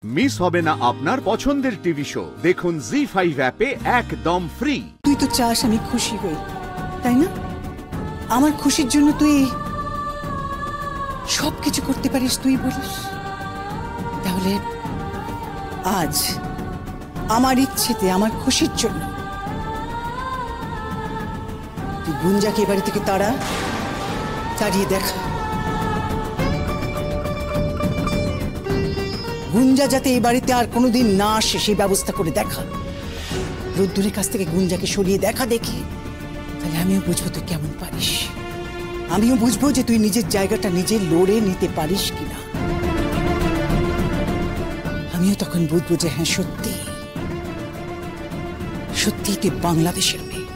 Miss হবে না আপনার পছন্দের টিভি শো। দেখুন জি5 অ্যাপে একদম ফ্রি। তুই তো চাস আমি খুশি হই, তাই না? আমার খুশির জন্য তুই সবকিছু করতে পারিস, তুই বলিস। তাহলে আজ আমার ইচ্ছেতে, আমার খুশির জন্য তুই গুঞ্জাকে এ বাড়ি থেকে তাড়িয়ে দেখা। গুঞ্জা যাতে এই বাড়িতে আর কোনোদিন না আসে সেই ব্যবস্থা করে দেখা। রোদ্দুরের কাছ থেকে গুঞ্জাকে সরিয়ে দেখা দেখি, তাহলে আমিও বুঝবো তুই কেমন পারিস। আমিও বুঝবো যে তুই নিজের জায়গাটা নিজে লড়ে নিতে পারিস কিনা। আমিও তখন বুঝবো যে হ্যাঁ, সত্যি সত্যি তুই বাংলাদেশের মেয়ে।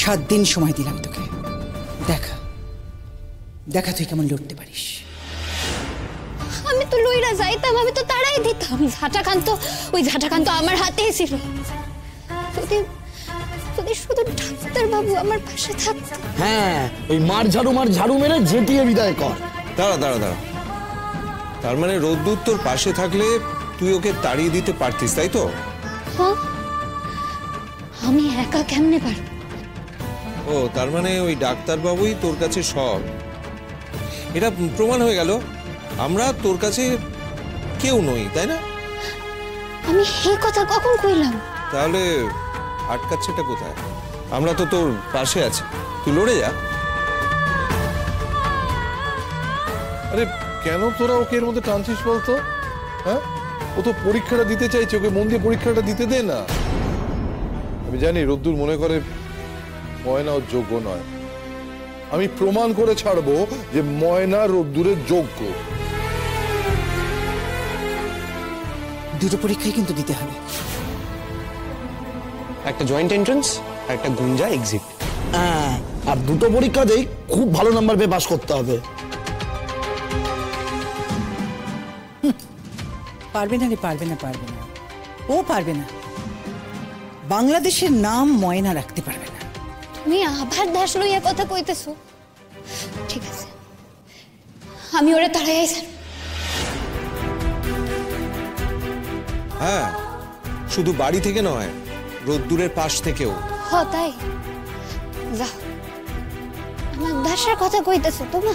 7 দিন সময় দিলাম তোকে, দেখা তুই কেমন লড়তে পারিস। আমি তো লইরা যাইতাম, আমি তো তাড়াই দিতাম। ঝাঁটাকান্ত আমার হাতেই ছিল। যদি শুধু ডাক্তার বাবু আমার পাশে থাকতো। হ্যাঁ, ওই মার ঝাড়ু মেরে ঝেঁটিয়ে বিদায় কর। দাঁড়া, তার মানে রোদ্দুর তোর পাশে থাকলে তুই ওকে তাড়িয়ে দিতে পারতিস, তাই তো? হ্যাঁ, আমি একা কেমনে পারবো? ও, তার মানে ওই ডাক্তার বাবুই তোর কাছে সব। এটা প্রমাণ হয়ে গেল আমরা তোর কাছে কেউ নই, তাই না? আমি এই কথা কখন কইলাম? তাহলে আটকাচ্ছেটা কোথায়? আমরা তো তোর পাশে আছি, তুই লড়ে যা। আরে কেন তোরা ওকে এর মধ্যে টানছিস বলতো? হ্যাঁ, ও তো পরীক্ষাটা দিতে চাইছে, ওকে মন দিয়ে পরীক্ষাটা দিতে দে না। আমি জানি রোদ্দুর মনে করে ময়না ওর যোগ্য নয়। আমি প্রমাণ করে ছাড়বো যে ময়না রোদ্দুরের যোগ্য। দুটো পরীক্ষাই কিন্তু দিতে হবে। একটা জয়েন্ট এন্ট্রান্স আর একটা গুঞ্জা এক্সিট। হ্যাঁ, আর দুটো পরীক্ষাতেই খুব ভালো নাম্বার পেয়ে পাস করতে হবে। পারবে না, ও পারবে না। বাংলাদেশের নাম ময়না রাখতে পারবে না। তুমি আবার দাস লইয়া কথা কইতেছো? ঠিক আছে, আমি ওরে তাড়াই আইছি। হ্যাঁ, শুধু বাড়ি থেকে নয়, রোদ্দুরের পাশ থেকেও। হ্যাঁ, তাই যাও। আমার দাসের কথা কইতেছো তোমা?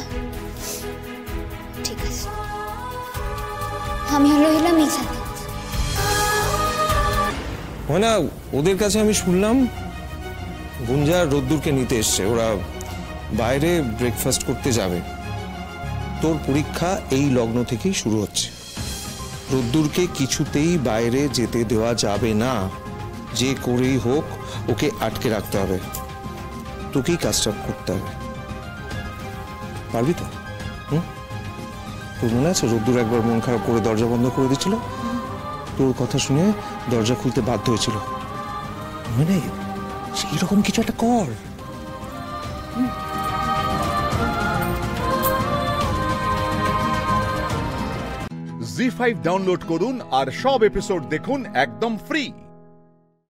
ঠিক আছে, আমি লইলাম ইচ্ছা। হয় না, ওদের কাছে আমি শুনলাম গুঞ্জা রোদ্দুরকে নিতে এসছে। ওরা বাইরে ব্রেকফাস্ট করতে যাবে। তোর পরীক্ষা এই লগ্ন থেকেই শুরু হচ্ছে। রোদ্দুরকে কিছুতেই বাইরে যেতে দেওয়া যাবে না। যে করেই হোক ওকে আটকে রাখতে হবে। তোকেই কাজটা করতে হবে, পারবি তো? তোর মনে আছে রোদ্দুর একবার মন খারাপ করে দরজা বন্ধ করে দিচ্ছিল? তোর কথা শুনে দরজা খুলতে বাধ্য হয়েছিল, মানে সেই রকম কিছু একটা কর। জি5 ডাউনলোড করুন আর সব এপিসোড দেখুন একদম ফ্রি।